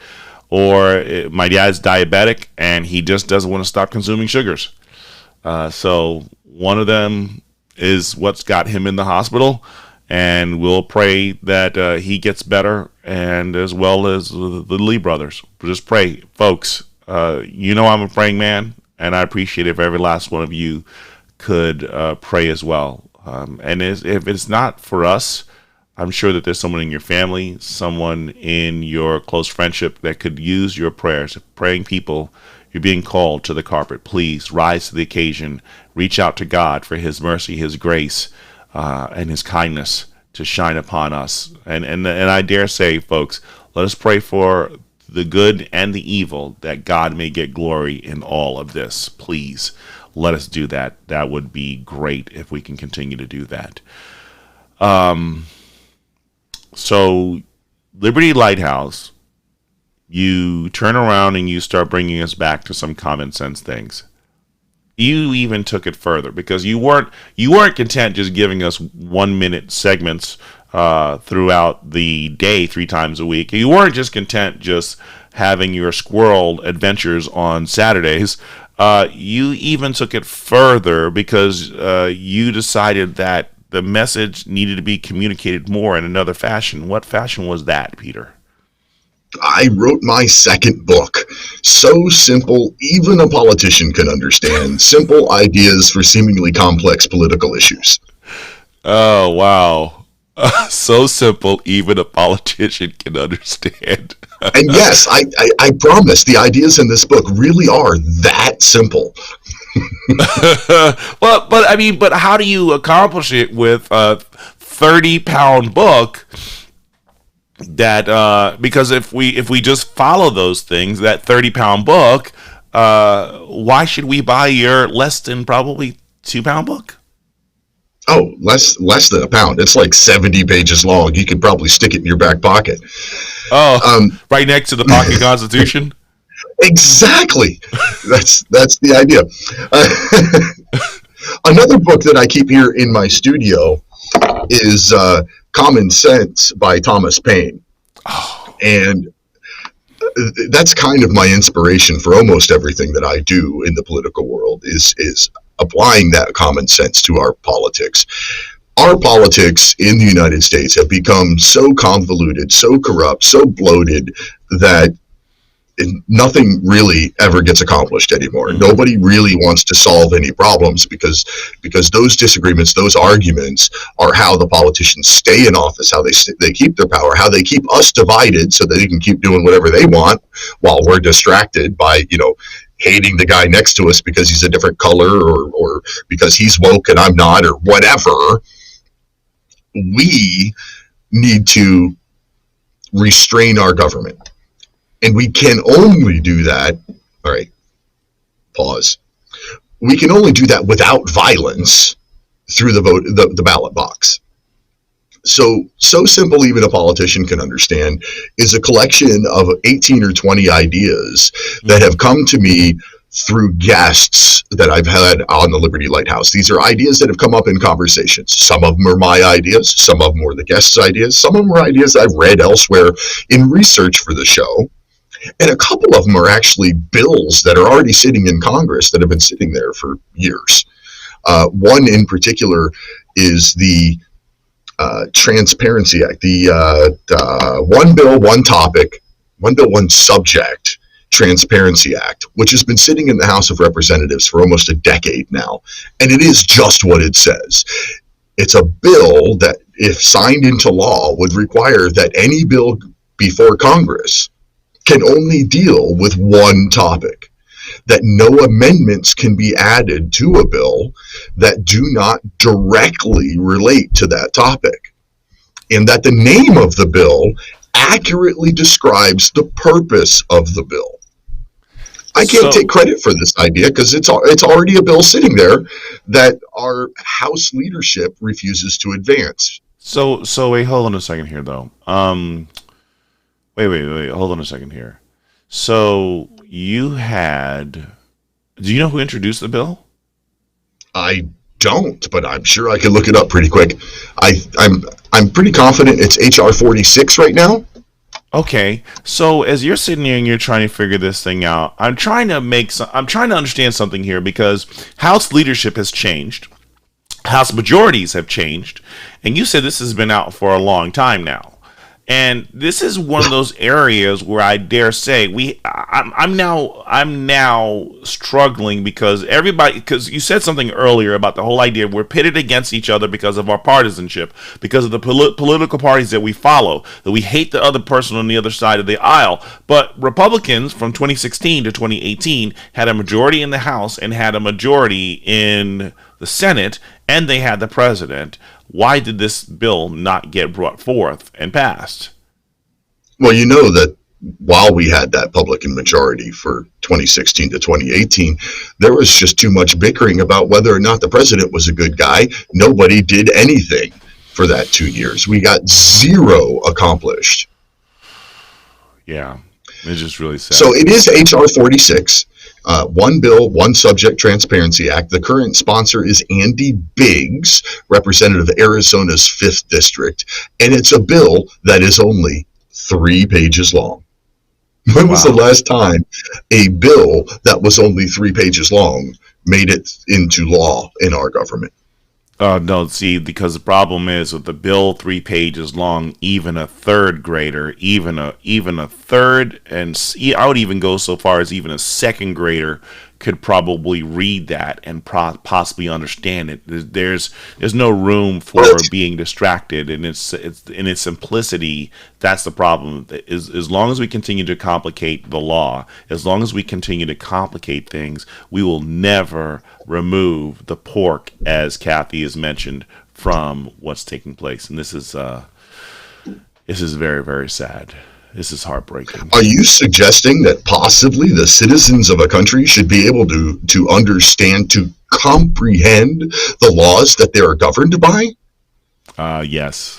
[SPEAKER 1] or my dad's diabetic and he just doesn't want to stop consuming sugars. So one of them is what's got him in the hospital, and we'll pray that he gets better, and as well as the Lee brothers. Just pray, folks. I'm a praying man, and I appreciate if every last one of you could pray as well. And if it's not for us, I'm sure that there's someone in your family, someone in your close friendship that could use your prayers. Praying people, you're being called to the carpet. Please rise to the occasion. Reach out to God for His mercy, His grace, and His kindness to shine upon us. And I dare say, folks, let us pray for the good and the evil, that God may get glory in all of this. Please let us do that. That would be great if we can continue to do that. So Liberty Lighthouse, you turn around and you start bringing us back to some common sense things. You even took it further because you weren't content just giving us 1 minute segments throughout the day 3 times a week. You weren't just content just having your squirrel adventures on Saturdays. You even took it further because you decided that the message needed to be communicated more in another fashion. What fashion was that, Peter?
[SPEAKER 2] I wrote my second book. So simple, even a politician can understand. Simple ideas for seemingly complex political issues.
[SPEAKER 1] Oh, wow. So simple, even a politician can understand.
[SPEAKER 2] And yes, I promise the ideas in this book really are that simple.
[SPEAKER 1] Well, but I mean, but how do you accomplish it with a 30-pound book? That because if we just follow those things, that 30-pound book, why should we buy your less than probably 2-pound book?
[SPEAKER 2] Oh, less than a pound. It's like 70 pages long. You could probably stick it in your back pocket.
[SPEAKER 1] Oh, right next to the pocket Constitution.
[SPEAKER 2] Exactly. That's the idea. Another book that I keep here in my studio is Common Sense by Thomas Paine.
[SPEAKER 1] Oh.
[SPEAKER 2] And that's kind of my inspiration for almost everything that I do in the political world is applying that common sense to our politics. Our politics in the United States have become so convoluted, so corrupt, so bloated that nothing really ever gets accomplished anymore. Mm-hmm. Nobody really wants to solve any problems because those disagreements, those arguments are how the politicians stay in office, how they keep their power, how they keep us divided so that they can keep doing whatever they want while we're distracted by, hating the guy next to us because he's a different color or because he's woke and I'm not or whatever. We need to restrain our government. And we can only do that. All right, pause. We can only do that without violence through the ballot box. So simple, even a politician can understand, is a collection of 18 or 20 ideas that have come to me through guests that I've had on the Liberty Lighthouse. These are ideas that have come up in conversations. Some of them are my ideas. Some of them were the guests' ideas. Some of them are ideas I've read elsewhere in research for the show. And a couple of them are actually bills that are already sitting in Congress that have been sitting there for years. One in particular is the Transparency Act, the One Bill, One Topic, One Bill, One Subject Transparency Act, which has been sitting in the House of Representatives for almost a decade now. And it is just what it says. It's a bill that, if signed into law, would require that any bill before Congress can only deal with one topic, that no amendments can be added to a bill that do not directly relate to that topic, and that the name of the bill accurately describes the purpose of the bill. I can't take credit for this idea because it's already a bill sitting there that our House leadership refuses to advance.
[SPEAKER 1] So wait, hold on a second here, though. Wait, hold on a second here. So do you know who introduced the bill?
[SPEAKER 2] I don't, but I'm sure I can look it up pretty quick. I'm pretty confident it's HR 46 right now.
[SPEAKER 1] Okay, so as you're sitting here and you're trying to figure this thing out, I'm trying to understand something here, because House leadership has changed, House majorities have changed, and you said this has been out for a long time now. And this is one of those areas where I dare say I'm now struggling because you said something earlier about the whole idea we're pitted against each other because of our partisanship, because of the political parties that we follow, that we hate the other person on the other side of the aisle. But Republicans from 2016 to 2018 had a majority in the House and had a majority in the Senate, and they had the president. Why did this bill not get brought forth and passed?
[SPEAKER 2] Well, you know that while we had that Republican majority for 2016 to 2018, there was just too much bickering about whether or not the president was a good guy. Nobody did anything for that 2 years. We got zero accomplished.
[SPEAKER 1] Yeah, it's just really sad.
[SPEAKER 2] So it is HR 46. One Bill, One Subject Transparency Act. The current sponsor is Andy Biggs, representative of Arizona's 5th District, and it's a bill that is only 3 pages long. When was the last time a bill that was only 3 pages long made it into law in our government?
[SPEAKER 1] No, see, because the problem is with the bill 3 pages long, even a third grader, even a third, and I would even go so far as even a second grader could probably read that and possibly understand it. There's no room for being distracted, and it's in its simplicity. That's the problem. As long as we continue to complicate the law, as long as we continue to complicate things, we will never remove the pork, as Kathy has mentioned, from what's taking place. And this is very, very sad. This is heartbreaking.
[SPEAKER 2] Are you suggesting that possibly the citizens of a country should be able to understand, to comprehend the laws that they are governed by?
[SPEAKER 1] Yes.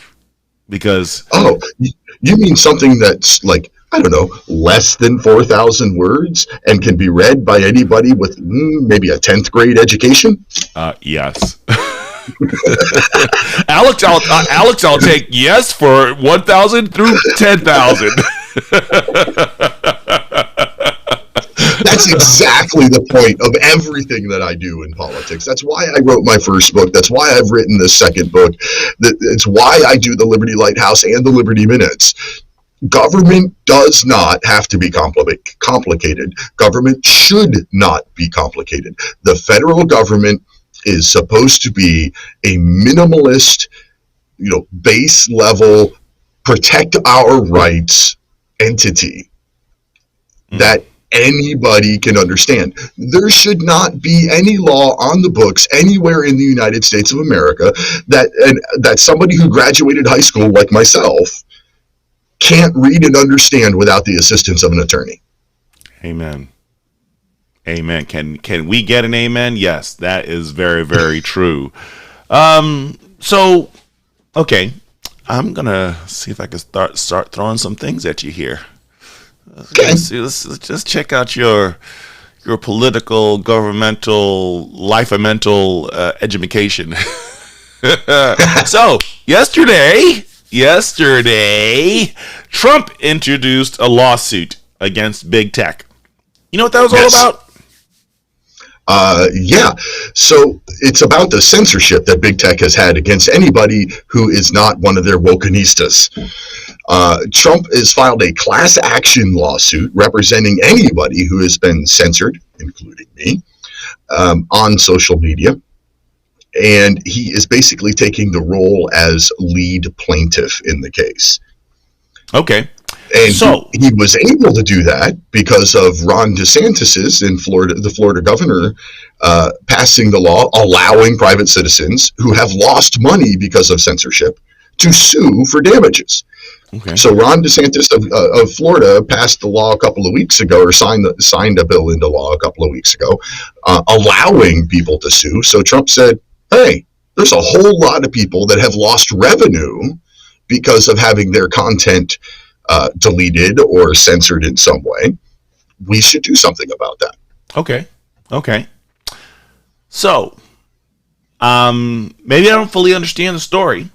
[SPEAKER 1] Because...
[SPEAKER 2] Oh, you mean something that's like, I don't know, less than 4,000 words and can be read by anybody with maybe a 10th grade education?
[SPEAKER 1] Yes. Alex, I'll take yes for 1,000 through 10,000.
[SPEAKER 2] That's exactly the point of everything that I do in politics. That's why I wrote my first book. That's why I've written this second book. It's why I do the Liberty Lighthouse and the Liberty Minutes. Government does not have to be complicated. Government should not be complicated. The federal government is supposed to be a minimalist, base level, protect our rights entity that anybody can understand. There should not be any law on the books anywhere in the United States of America that somebody who graduated high school like myself can't read and understand without the assistance of an attorney.
[SPEAKER 1] Amen. Amen. Can we get an amen? Yes, that is very, very true. So, okay, I'm gonna see if I can start throwing some things at you here. Let's just check out your political, governmental, life-mental education. So, yesterday, Trump introduced a lawsuit against big tech. You know what that was all about?
[SPEAKER 2] Yeah. So it's about the censorship that big tech has had against anybody who is not one of their wokenistas. Trump has filed a class action lawsuit representing anybody who has been censored, including me, on social media. And he is basically taking the role as lead plaintiff in the case.
[SPEAKER 1] Okay.
[SPEAKER 2] And
[SPEAKER 1] so
[SPEAKER 2] he was able to do that because of Ron DeSantis's in Florida, the Florida governor, passing the law allowing private citizens who have lost money because of censorship to sue for damages.
[SPEAKER 1] Okay.
[SPEAKER 2] So Ron DeSantis of Florida passed the law a couple of weeks ago, or signed a bill into law a couple of weeks ago, allowing people to sue. So Trump said, hey, there's a whole lot of people that have lost revenue because of having their content deleted or censored in some way. We should do something about that.
[SPEAKER 1] Okay. So, maybe I don't fully understand the story.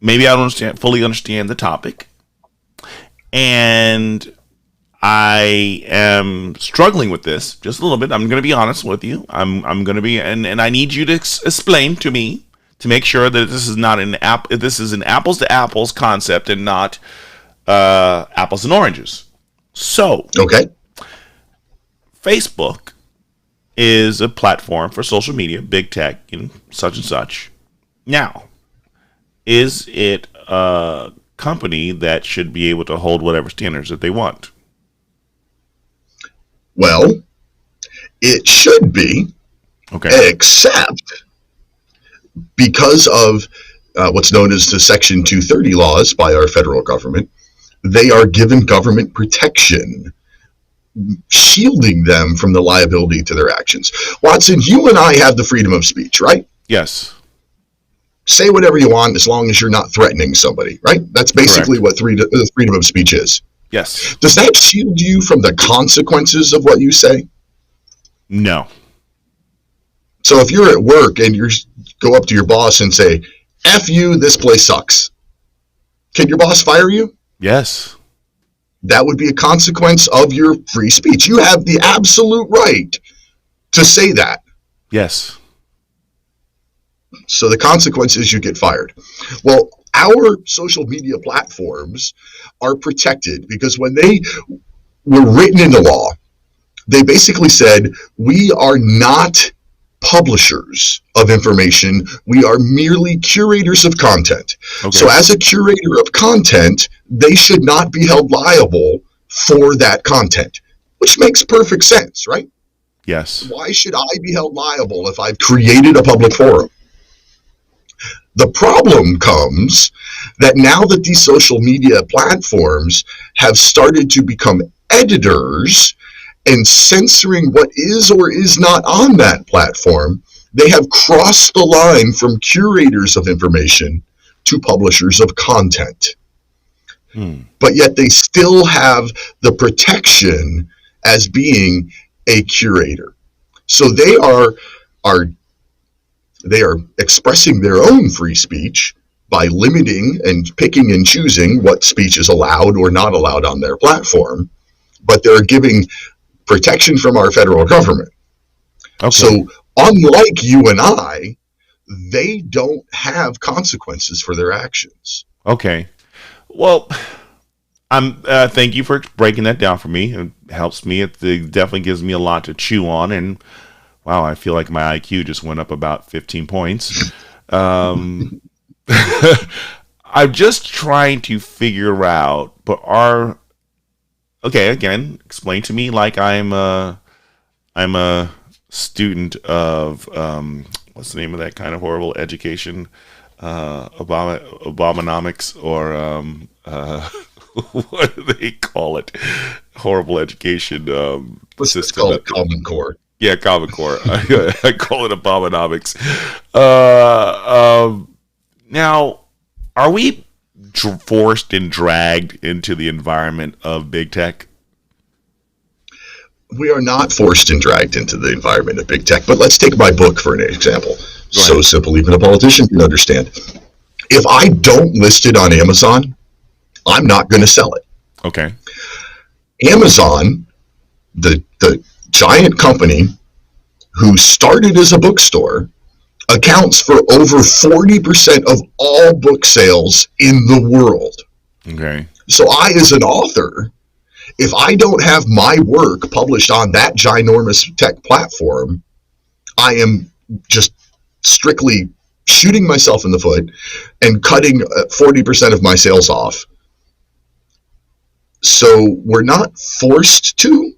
[SPEAKER 1] Maybe I don't fully understand the topic. And I am struggling with this just a little bit. I'm going to be honest with you. I'm going to be, and I need you to explain to me to make sure that this is not this is an apples to apples concept and not apples and oranges. So,
[SPEAKER 2] okay,
[SPEAKER 1] Facebook is a platform for social media, big tech, such and such. Now, is it a company that should be able to hold whatever standards that they want?
[SPEAKER 2] Well, it should be,
[SPEAKER 1] okay,
[SPEAKER 2] except because of what's known as the Section 230 laws by our federal government, they are given government protection, shielding them from the liability to their actions. Watson, you and I have the freedom of speech, right?
[SPEAKER 1] Yes.
[SPEAKER 2] Say whatever you want as long as you're not threatening somebody, right? That's basically
[SPEAKER 1] Correct.
[SPEAKER 2] what freedom of speech is.
[SPEAKER 1] Yes.
[SPEAKER 2] Does that shield you from the consequences of what you say?
[SPEAKER 1] No.
[SPEAKER 2] So if you're at work and you go up to your boss and say, F you, this place sucks, can your boss fire you?
[SPEAKER 1] Yes.
[SPEAKER 2] That would be a consequence of your free speech. You have the absolute right to say that.
[SPEAKER 1] Yes.
[SPEAKER 2] So the consequence is you get fired. Well, our social media platforms are protected because when they were written into law, They basically said, we are not publishers of information. We are merely curators of content.
[SPEAKER 1] Okay.
[SPEAKER 2] So as a curator of content, they should not be held liable for that content, which makes perfect sense, right?
[SPEAKER 1] Yes.
[SPEAKER 2] Why should I be held liable if I've created a public forum? The problem comes that now that these social media platforms have started to become editors and censoring what is or is not on that platform, they have crossed the line from curators of information to publishers of content. But yet they still have the protection as being a curator. So they are expressing their own free speech by limiting and picking and choosing what speech is allowed or not allowed on their platform, but they're giving protection from our federal government.
[SPEAKER 1] Okay.
[SPEAKER 2] So unlike you and I, they don't have consequences for their actions.
[SPEAKER 1] Okay. Well, thank you for breaking that down for me. It helps me. It definitely gives me a lot to chew on. And wow, I feel like my IQ just went up about 15 points. I'm just trying to figure out, okay, again, explain to me like I'm a student of, what's the name of that kind of horrible education? Abominomics, or what do they call it? Horrible education
[SPEAKER 2] Let's call it Common Core.
[SPEAKER 1] Yeah, Common Core. I call it Abominomics. Now, are we forced and dragged into the environment of big tech?
[SPEAKER 2] We are not forced and dragged into the environment of big tech, but let's take my book for an example. So simple, even a politician can understand. If I don't list it on Amazon, I'm not going to sell it.
[SPEAKER 1] Okay.
[SPEAKER 2] Amazon, the giant company who started as a bookstore, accounts for over 40% of all book sales in the world.
[SPEAKER 1] Okay.
[SPEAKER 2] So I, as an author, if I don't have my work published on that ginormous tech platform, I am just strictly shooting myself in the foot and cutting 40% of my sales off. So we're not forced to.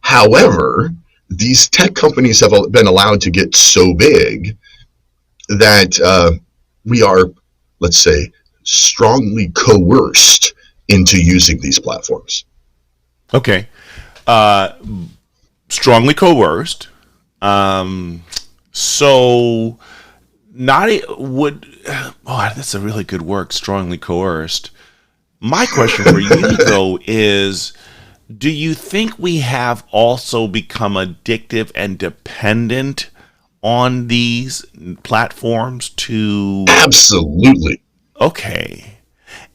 [SPEAKER 2] However, these tech companies have been allowed to get so big that we are, let's say, strongly coerced into using these platforms.
[SPEAKER 1] Okay. Strongly coerced. So that's a really good word, strongly coerced. My question for you, though, is, do you think we have also become addictive and dependent on these platforms to...
[SPEAKER 2] Absolutely.
[SPEAKER 1] Okay.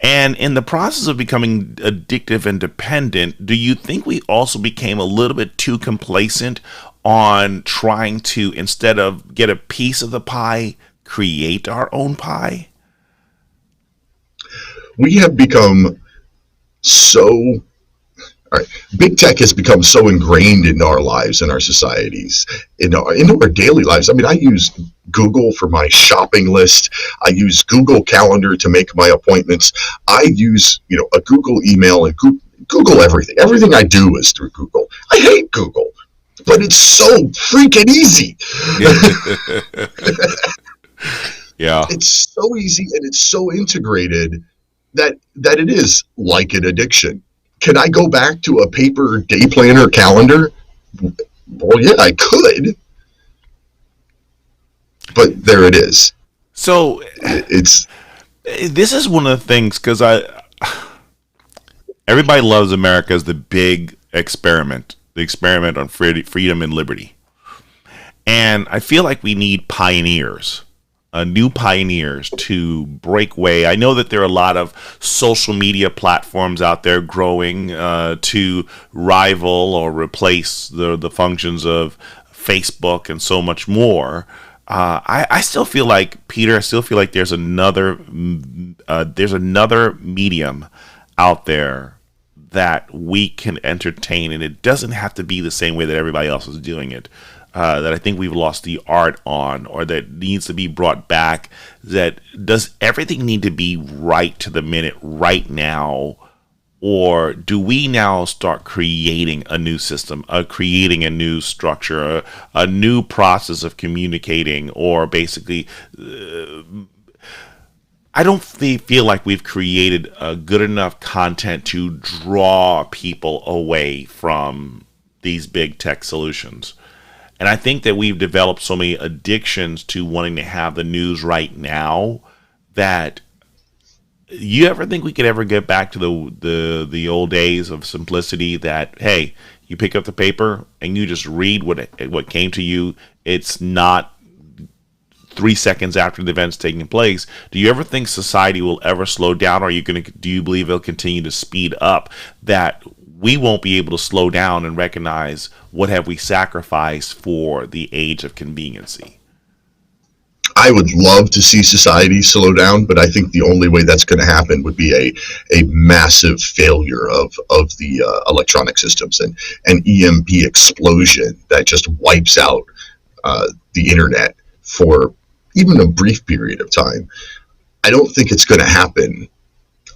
[SPEAKER 1] And in the process of becoming addictive and dependent, do you think we also became a little bit too complacent on trying to, instead of get a piece of the pie, create our own pie?
[SPEAKER 2] We have become so... All right. Big tech has become so ingrained in our lives, in our societies, into our daily lives. I mean, I use Google for my shopping list. I use Google Calendar to make my appointments. I use, a Google email and Google everything. Everything I do is through Google. I hate Google, but it's so freaking easy.
[SPEAKER 1] Yeah.
[SPEAKER 2] It's so easy and it's so integrated that it is like an addiction. Can I go back to a paper day planner calendar? Well, yeah, I could. But there it is.
[SPEAKER 1] So this is one of the things, because everybody loves America as the big experiment, the experiment on freedom and liberty. And I feel like we need pioneers. New pioneers to break way. I know that there are a lot of social media platforms out there growing to rival or replace the functions of Facebook and so much more. I still feel like, Peter, there's another medium out there that we can entertain, and it doesn't have to be the same way that everybody else is doing it. That I think we've lost the art on, or that needs to be brought back. That does everything need to be right to the minute right now, or do we now start creating a new system, creating a new structure, a new process of communicating, or basically, I don't feel like we've created a good enough content to draw people away from these big tech solutions. And I think that we've developed so many addictions to wanting to have the news right now that you ever think we could ever get back to the old days of simplicity that, hey, you pick up the paper and you just read what came to you. It's not 3 seconds after the event's taking place. Do you ever think society will ever slow down? Or do you believe it'll continue to speed up, that we won't be able to slow down and recognize what have we sacrificed for the age of conveniency?
[SPEAKER 2] I would love to see society slow down, but I think the only way that's going to happen would be a massive failure of the electronic systems, and an EMP explosion that just wipes out the internet for even a brief period of time. I don't think it's going to happen.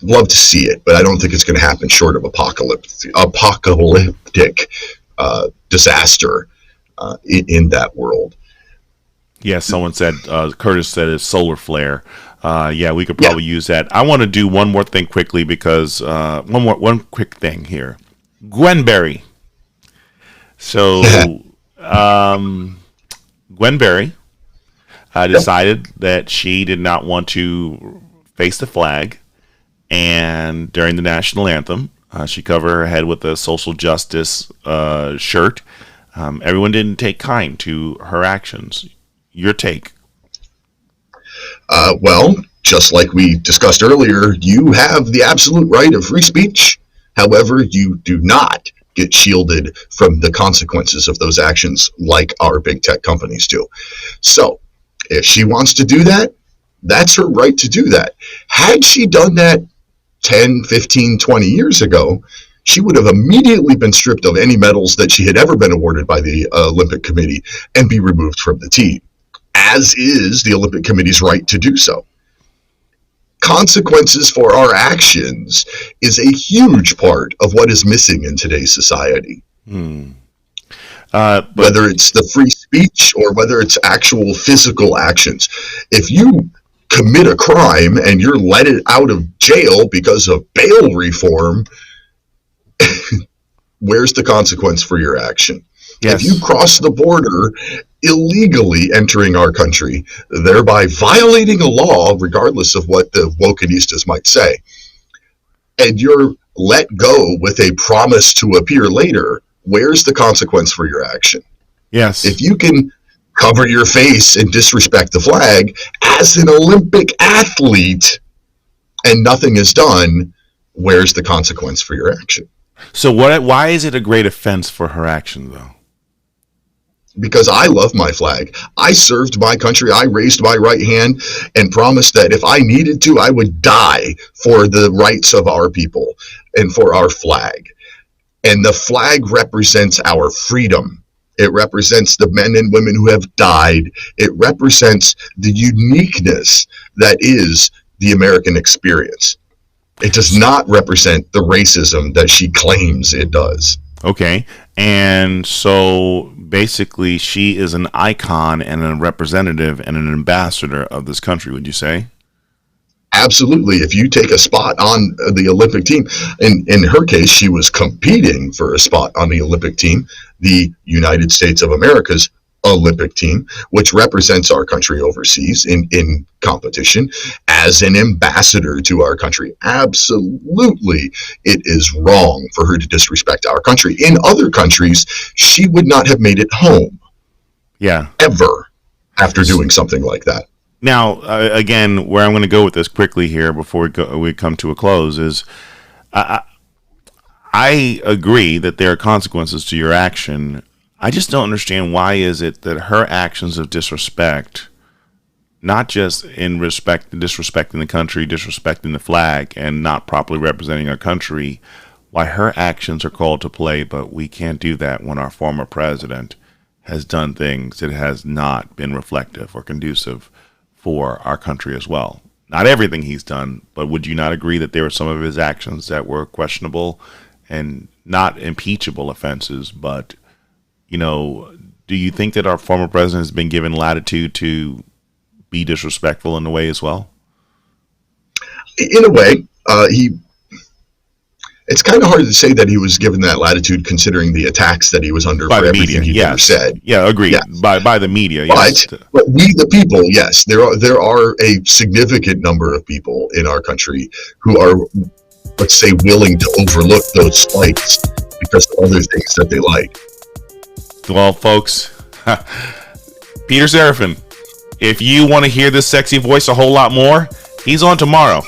[SPEAKER 2] Love to see it, but I don't think it's going to happen short of apocalyptic disaster in that world.
[SPEAKER 1] Yeah, someone said, Curtis said it's solar flare. Yeah, we could probably use that. I want to do one more thing quickly because one quick thing here. Gwen Berry. So, Gwen Berry decided that she did not want to face the flag, and during the national anthem, she covered her head with a social justice shirt. Everyone didn't take kind to her actions. Your take?
[SPEAKER 2] Well, just like we discussed earlier, you have the absolute right of free speech. However, you do not get shielded from the consequences of those actions like our big tech companies do. So, if she wants to do that, that's her right to do that. Had she done that 10, 15, 20 years ago, she would have immediately been stripped of any medals that she had ever been awarded by the Olympic Committee and be removed from the team, as is the Olympic Committee's right to do so. Consequences for our actions is a huge part of what is missing in today's society. Whether it's the free speech or whether it's actual physical actions. If you commit a crime and you're let out of jail because of bail reform, where's the consequence for your action? Yes. If you cross the border illegally entering our country, thereby violating a law, regardless of what the wokenistas might say, and you're let go with a promise to appear later, where's the consequence for your action?
[SPEAKER 1] Yes.
[SPEAKER 2] If you can cover your face and disrespect the flag as an Olympic athlete and nothing is done, where's the consequence for your action?
[SPEAKER 1] So why is it a great offense for her action, though?
[SPEAKER 2] Because I love my flag. I served my country. I raised my right hand and promised that if I needed to, I would die for the rights of our people and for our flag. And the flag represents our freedom. It represents the men and women who have died. It represents the uniqueness that is the American experience. It does not represent the racism that she claims it does.
[SPEAKER 1] Okay. And so basically she is an icon and a representative and an ambassador of this country, would you say?
[SPEAKER 2] Absolutely. If you take a spot on the Olympic team, in her case, she was competing for a spot on the Olympic team, the United States of America's Olympic team, which represents our country overseas in competition as an ambassador to our country. Absolutely, it is wrong for her to disrespect our country. In other countries, she would not have made it home.
[SPEAKER 1] Yeah.
[SPEAKER 2] Ever after doing something like that.
[SPEAKER 1] Now, again, where I'm going to go with this quickly here before we come to a close is I agree that there are consequences to your action. I just don't understand why is it that her actions of disrespect, not just in disrespecting the country, disrespecting the flag, and not properly representing our country, why her actions are called to play, but we can't do that when our former president has done things that has not been reflective or conducive for our country as well. Not everything he's done, but would you not agree that there were some of his actions that were questionable and not impeachable offenses, but, you know, do you think that our former president has been given latitude to be disrespectful in a way as well?
[SPEAKER 2] In a way, it's kind of hard to say that he was given that latitude considering the attacks that he was under
[SPEAKER 1] By
[SPEAKER 2] for
[SPEAKER 1] the
[SPEAKER 2] everything
[SPEAKER 1] media,
[SPEAKER 2] he ever
[SPEAKER 1] yes.
[SPEAKER 2] said.
[SPEAKER 1] Yeah, agreed.
[SPEAKER 2] Yeah.
[SPEAKER 1] By the media, yes.
[SPEAKER 2] But we, the people, yes, there are a significant number of people in our country who are, let's say, willing to overlook those spikes because of other things that they like.
[SPEAKER 1] Well, folks, Peter Serefine, if you want to hear this sexy voice a whole lot more, he's on tomorrow.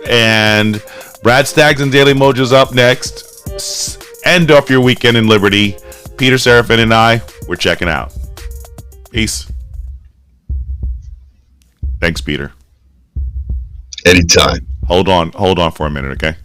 [SPEAKER 1] And Brad Staggs and Daily Mojo's up next. End off your weekend in Liberty. Peter Serefine and I, we're checking out. Peace. Thanks, Peter.
[SPEAKER 2] Anytime.
[SPEAKER 1] Hold on for a minute, okay?